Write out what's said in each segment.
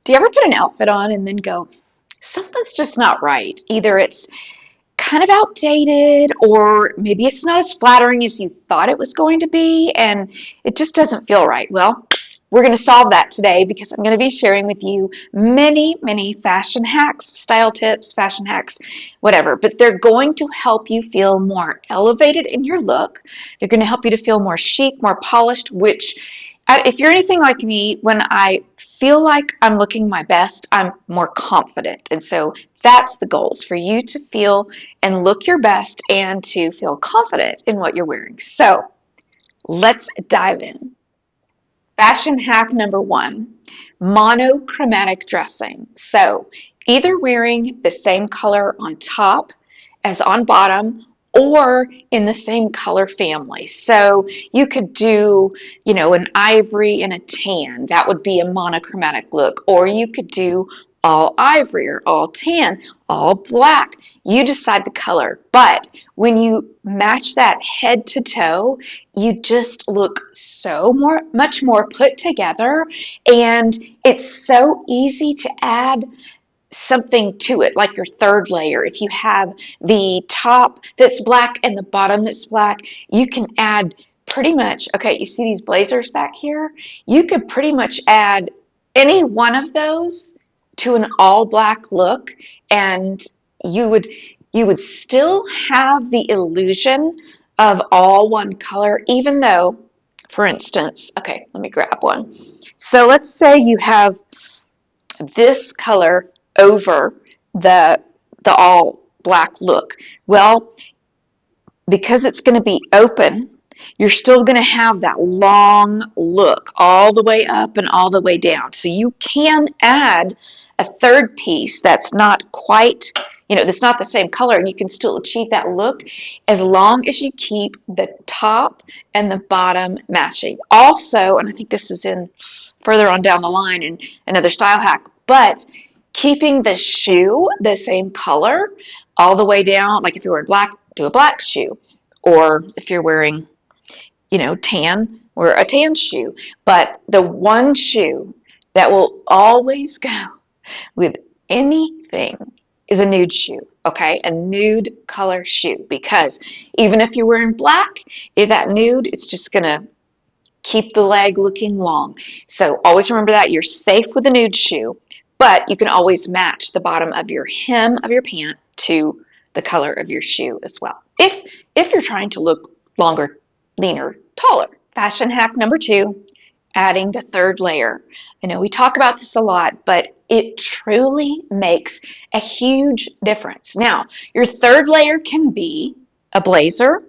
Do you ever put an outfit on and then go, something's just not right? Either it's kind of outdated or maybe it's not as flattering as you thought it was going to be and it just doesn't feel right. Well, we're going to solve that today because I'm going to be sharing with you many fashion hacks, style tips, fashion hacks, whatever. But they're going to help you feel more elevated in your look. They're going to help you to feel more chic, more polished, which if you're anything like me, when I feel like I'm looking my best, I'm more confident. And so that's the goals for you to feel and look your best and to feel confident in what you're wearing. So let's dive in. Fashion hack number 1, monochromatic dressing. So either wearing the same color on top as on bottom or in the same color family. So you could do, an ivory and a tan. That would be a monochromatic look. Or you could do all ivory or all tan, all black. You decide the color. But when you match that head to toe, you just look much more put together, and it's so easy to add something to it, like your third layer. If you have the top that's black and the bottom that's black, you can add pretty much, okay, you see these blazers back here? You could pretty much add any one of those to an all black look, and you would still have the illusion of all one color, even though, for instance, okay, let me grab one. So let's say you have this color over the all black look. Well, because it's going to be open, you're still going to have that long look all the way up and all the way down. So you can add a third piece that's not quite, that's not the same color, and you can still achieve that look as long as you keep the top and the bottom matching. Also, and I think this is in further on down the line in another style hack, but keeping the shoe the same color all the way down. Like if you're wearing black, do a black shoe. Or if you're wearing, tan, wear a tan shoe. But the one shoe that will always go with anything is a nude shoe, okay? A nude color shoe. Because even if you're wearing black, if that nude, it's just going to keep the leg looking long. So always remember that you're safe with a nude shoe, but you can always match the bottom of your hem of your pant to the color of your shoe as well. If you're trying to look longer, leaner, taller. Fashion hack number 2, adding the third layer. I know we talk about this a lot, but it truly makes a huge difference. Now, your third layer can be a blazer,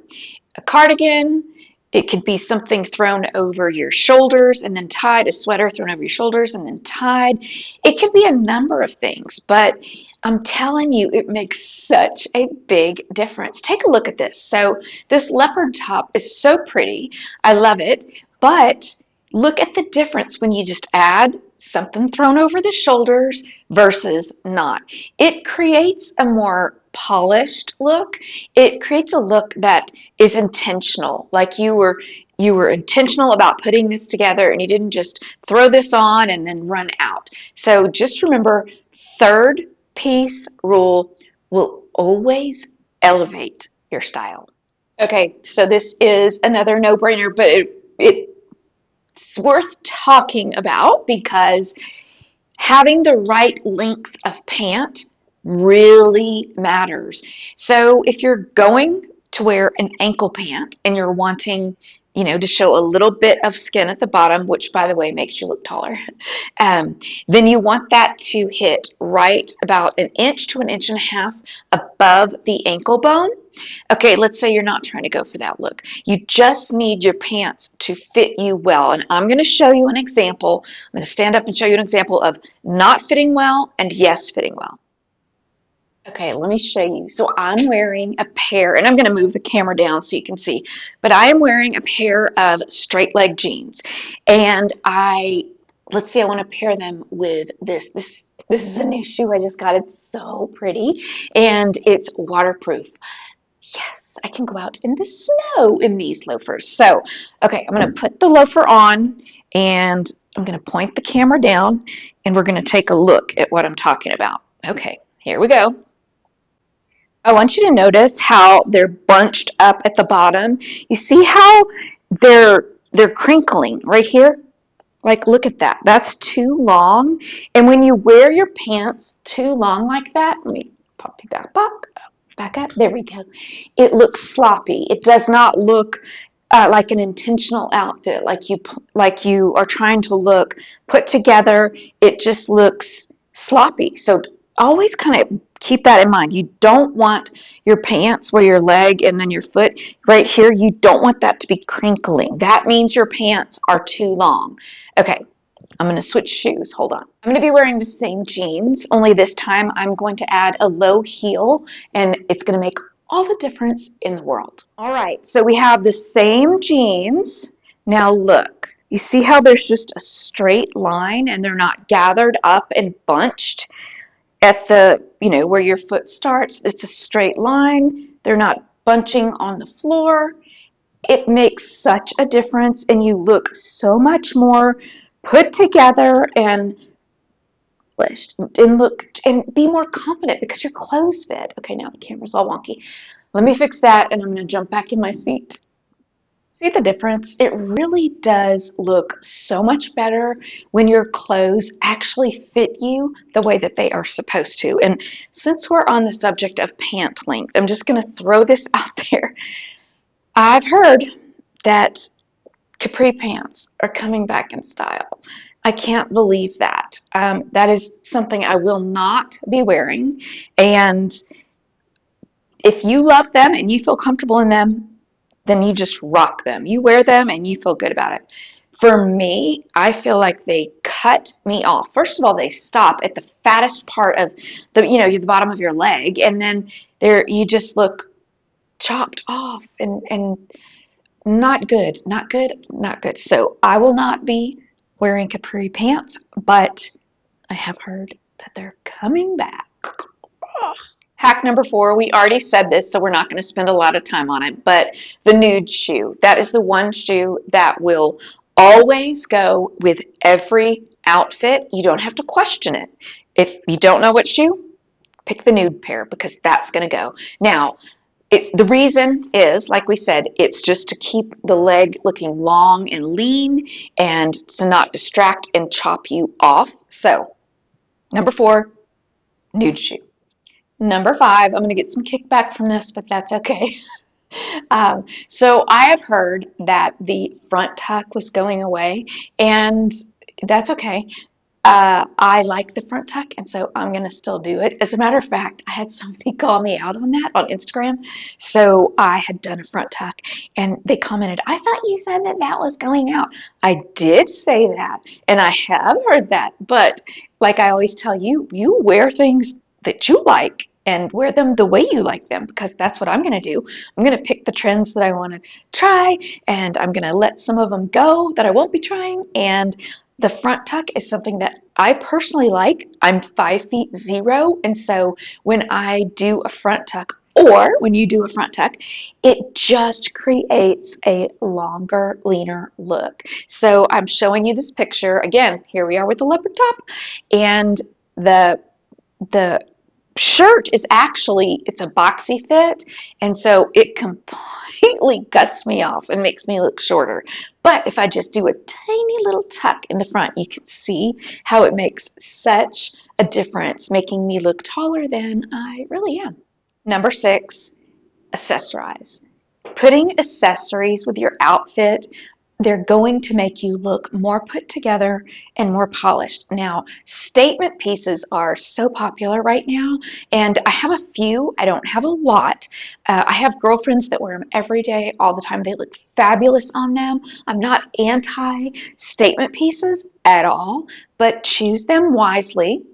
a cardigan. It could be something thrown over your shoulders and then tied, a sweater thrown over your shoulders and then tied. It could be a number of things, but I'm telling you, it makes such a big difference. Take a look at this. So this leopard top is so pretty. I love it, but look at the difference when you just add something thrown over the shoulders versus not. It creates a more polished look. It creates a look that is intentional, like you were intentional about putting this together and you didn't just throw this on and then run out. So just remember, third piece rule will always elevate your style. Okay, so this is another no-brainer, but it's worth talking about because having the right length of pant really matters. So if you're going to wear an ankle pant and you're wanting, to show a little bit of skin at the bottom, which by the way makes you look taller, then you want that to hit right about 1 inch to 1.5 inches above the ankle bone. Okay, let's say you're not trying to go for that look. You just need your pants to fit you well. And I'm going to show you an example. I'm going to stand up and show you an example of not fitting well and yes, fitting well. Okay, let me show you. So I'm wearing a pair, and I'm going to move the camera down so you can see, but I am wearing a pair of straight leg jeans. And let's see, I want to pair them with this. This is a new shoe I just got. It's so pretty, and it's waterproof. Yes, I can go out in the snow in these loafers. So, okay, I'm going to put the loafer on, and I'm going to point the camera down and we're going to take a look at what I'm talking about. Okay, here we go. I want you to notice how they're bunched up at the bottom. You see how they're crinkling right here? Like, look at that. That's too long. And when you wear your pants too long like that, let me pop you back up. There we go. It looks sloppy. It does not look like an intentional outfit, like you are trying to look put together. It just looks sloppy. So always kind of keep that in mind. You don't want your pants where your leg and then your foot right here. You don't want that to be crinkling. That means your pants are too long. Okay, I'm going to switch shoes. Hold on. I'm going to be wearing the same jeans, only this time I'm going to add a low heel, and it's going to make all the difference in the world. All right, so we have the same jeans. Now look, you see how there's just a straight line and they're not gathered up and bunched at the, where your foot starts. It's a straight line. They're not bunching on the floor. It makes such a difference, and you look so much more put together and look and be more confident because your clothes fit. Okay, now the camera's all wonky. Let me fix that, and I'm going to jump back in my seat. See the difference? It really does look so much better when your clothes actually fit you the way that they are supposed to. And since we're on the subject of pant length, I'm just going to throw this out there. I've heard that capri pants are coming back in style. I can't believe that. That is something I will not be wearing. And if you love them and you feel comfortable in them, then you just rock them. You wear them and you feel good about it. For me, I feel like they cut me off. First of all, they stop at the fattest part of the bottom of your leg, and then you just look chopped off and not good, not good, not good. So I will not be wearing capri pants, but I have heard that they're coming back. Hack number 4, we already said this, so we're not going to spend a lot of time on it, but the nude shoe. That is the one shoe that will always go with every outfit. You don't have to question it. If you don't know what shoe, pick the nude pair because that's going to go. Now, the reason is, like we said, it's just to keep the leg looking long and lean and to not distract and chop you off. So, number 4, nude shoe. Number 5, I'm going to get some kickback from this, but that's okay. So I had heard that the front tuck was going away, and that's okay. I like the front tuck, and so I'm going to still do it. As a matter of fact, I had somebody call me out on that on Instagram. So I had done a front tuck, and they commented, I thought you said that that was going out. I did say that, and I have heard that, but like I always tell you, you wear things that you like and wear them the way you like them, because that's what I'm going to do. I'm going to pick the trends that I want to try, and I'm going to let some of them go that I won't be trying. And the front tuck is something that I personally like. I'm 5'0", and so when I do a front tuck, or when you do a front tuck, it just creates a longer, leaner look. So I'm showing you this picture. Again, here we are with the leopard top, and the shirt is actually, it's a boxy fit, and so it completely guts me off and makes me look shorter. But if I just do a tiny little tuck in the front, you can see how it makes such a difference, making me look taller than I really am. Number 6, accessorize. Putting accessories with your outfit, they're going to make you look more put together and more polished. Now, statement pieces are so popular right now, and I have a few. I don't have a lot. I have girlfriends that wear them every day, all the time. They look fabulous on them. I'm not anti-statement pieces at all, but choose them wisely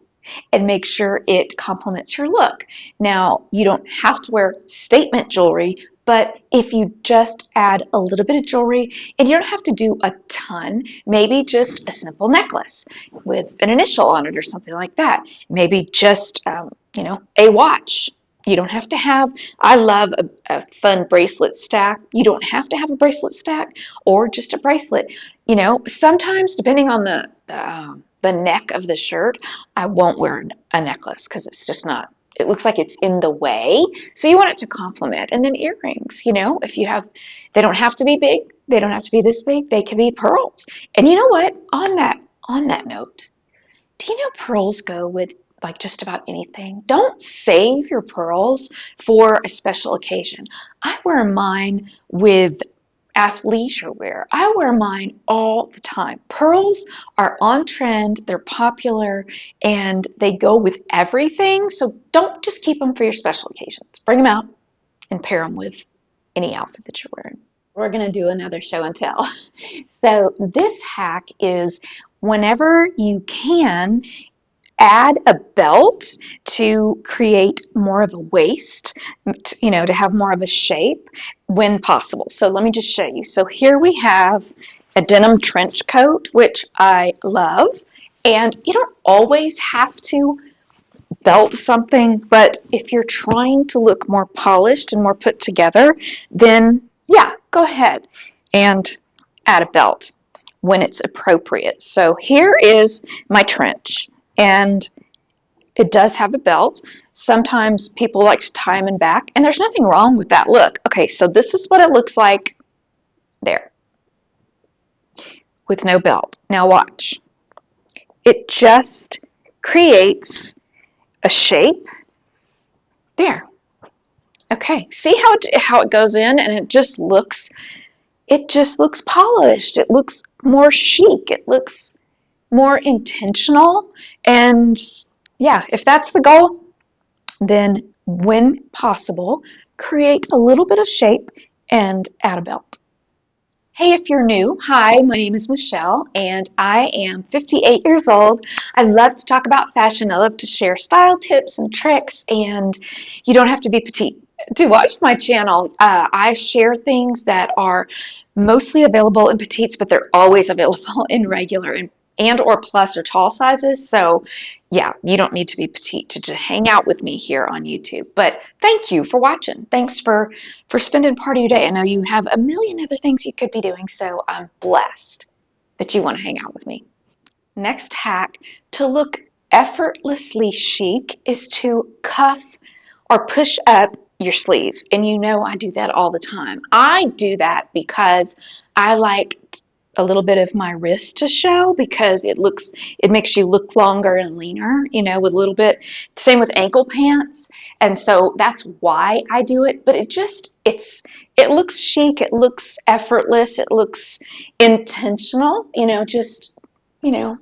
and make sure it complements your look. Now, you don't have to wear statement jewelry, but if you just add a little bit of jewelry, and you don't have to do a ton, maybe just a simple necklace with an initial on it or something like that. Maybe just, a watch. You don't have to have, I love a fun bracelet stack. You don't have to have a bracelet stack or just a bracelet. You know, sometimes depending on the neck of the shirt, I won't wear a necklace because it's just not, it looks like it's in the way. So you want it to complement. And then earrings, you know, if you have, they don't have to be big. They don't have to be this big. They can be pearls. And you know what? On that note, do you know pearls go with like just about anything? Don't save your pearls for a special occasion. I wear mine with athleisure wear. I wear mine all the time. Pearls are on trend, they're popular, and they go with everything. So don't just keep them for your special occasions. Bring them out and pair them with any outfit that you're wearing. We're going to do another show and tell. So this hack is whenever you can, add a belt to create more of a waist, you know, to have more of a shape when possible. So let me just show you. So here we have a denim trench coat, which I love. And you don't always have to belt something, but if you're trying to look more polished and more put together, then yeah, go ahead and add a belt when it's appropriate. So here is my trench, and it does have a belt. Sometimes people like to tie them in back, and there's nothing wrong with that look. Okay, so this is what it looks like there with no belt. Now watch. It just creates a shape there. Okay, see how it goes in, and it just looks polished. It looks more chic. It looks more intentional. And yeah, if that's the goal, then when possible, create a little bit of shape and add a belt. Hey, if you're new, hi, my name is Michelle and I am 58 years old. I love to talk about fashion. I love to share style tips and tricks, and you don't have to be petite to watch my channel. I share things that are mostly available in petites, but they're always available in regular and or plus or tall sizes. So yeah, you don't need to be petite to hang out with me here on YouTube. But thank you for watching. Thanks for spending part of your day. I know you have a million other things you could be doing, so I'm blessed that you want to hang out with me. Next hack to look effortlessly chic is to cuff or push up your sleeves. And you know I do that all the time. I do that because I like a little bit of my wrist to show, because it makes you look longer and leaner, you know, with a little bit. Same with ankle pants. And so that's why I do it. But it looks chic, it looks effortless, it looks intentional, you know, just, you know.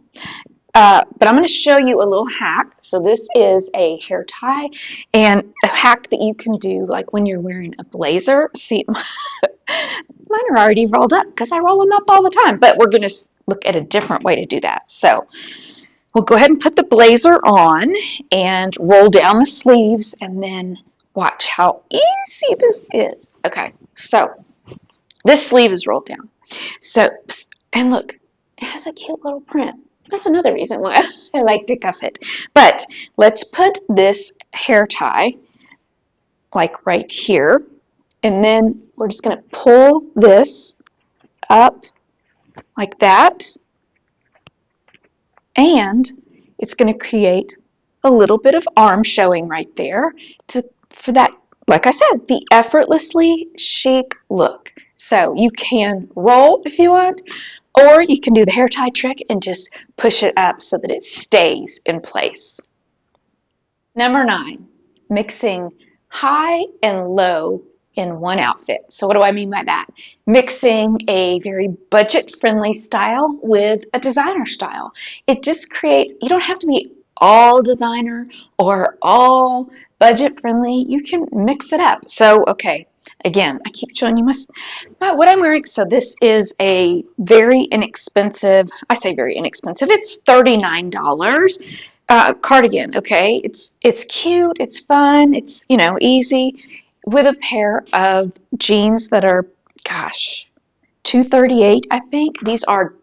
But I'm going to show you a little hack. So this is a hair tie, and a hack that you can do like when you're wearing a blazer. See, mine are already rolled up because I roll them up all the time, but we're going to look at a different way to do that. So we'll go ahead and put the blazer on and roll down the sleeves, and then watch how easy this is. Okay, so this sleeve is rolled down. So, and look, it has a cute little print. That's another reason why I like to cuff it. But let's put this hair tie like right here, and then we're just going to pull this up like that, and it's going to create a little bit of arm showing right there for that, like I said, the effortlessly chic look. So you can roll if you want, or you can do the hair tie trick and just push it up so that it stays in place. Number 9, mixing high and low in one outfit. So what do I mean by that? Mixing a very budget-friendly style with a designer style. It just creates, you don't have to be all designer or all budget-friendly. You can mix it up. So, okay, again, I keep showing you what I'm wearing. So this is a very inexpensive, I say very inexpensive, it's $39. Cardigan, okay? It's cute, it's fun, it's, you know, easy, with a pair of jeans that are, gosh, $238, I think. These are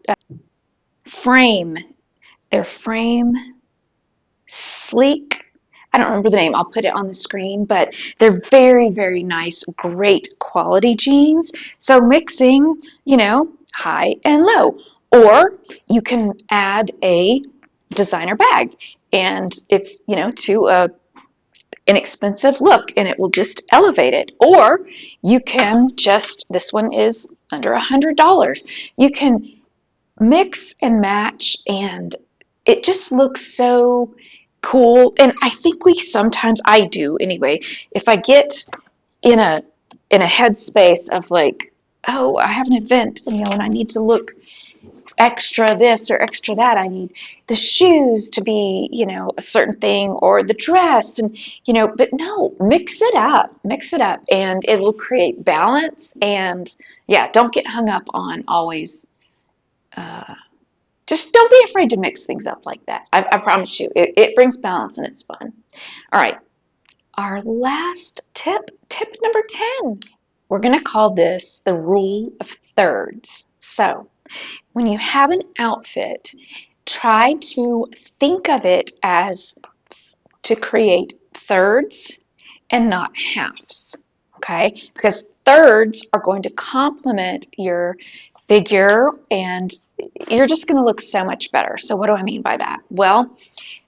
frame. They're frame sleek. I don't remember the name. I'll put it on the screen, but they're very, very nice, great quality jeans. So mixing, high and low. Or you can add a designer bag, and it's, to a inexpensive look, and it will just elevate it. Or you can just, this one is under $100. You can mix and match, and it just looks so cool. And I think I do anyway, if I get in a headspace of like, oh, I have an event, and I need to look extra this or extra that. I need the shoes to be, a certain thing, or the dress, and, but no, mix it up, and it will create balance. And yeah, don't get hung up on always, just don't be afraid to mix things up like that. I promise you, it brings balance and it's fun. All right, our last tip number 10. We're going to call this the rule of thirds. So when you have an outfit, try to think of it as to create thirds and not halves, okay? Because thirds are going to complement your figure, and you're just going to look so much better. So what do I mean by that? Well,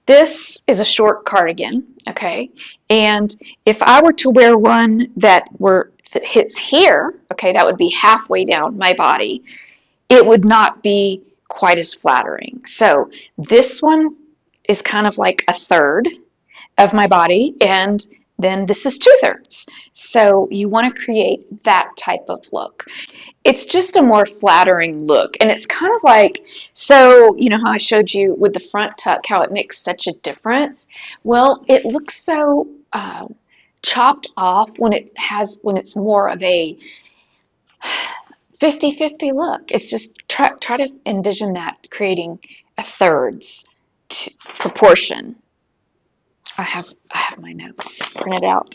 this is a short cardigan, okay? And if I were to wear one that hits here, okay, that would be halfway down my body, it would not be quite as flattering. So this one is kind of like a third of my body, and then this is 2/3. So you want to create that type of look. It's just a more flattering look, and it's kind of like, so how I showed you with the front tuck, how it makes such a difference. Well, it looks so chopped off when it's more of a 50-50 look. It's just try to envision that, creating a thirds proportion. I have my notes printed out.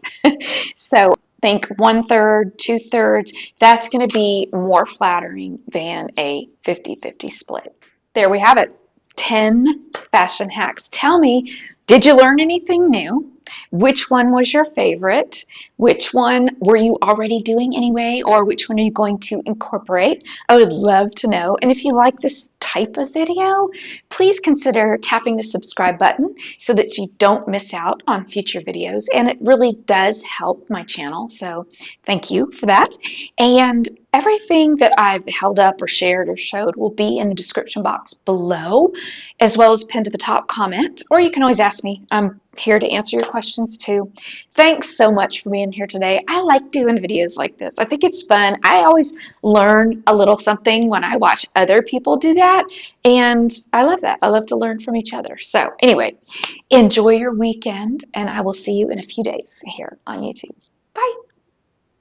So think 1/3, 2/3. That's going to be more flattering than a 50-50 split. There we have it. 10 fashion hacks. Tell me, did you learn anything new? Which one was your favorite? Which one were you already doing anyway? Or which one are you going to incorporate? I would love to know. And if you like this type of video, please consider tapping the subscribe button so that you don't miss out on future videos. And it really does help my channel. So thank you for that. And everything that I've held up or shared or showed will be in the description box below, as well as pinned to the top comment, or you can always ask me. I'm here to answer your questions too. Thanks so much for being here today. I like doing videos like this. I think it's fun. I always learn a little something when I watch other people do that, and I love that. I love to learn from each other. So anyway, enjoy your weekend, and I will see you in a few days here on YouTube.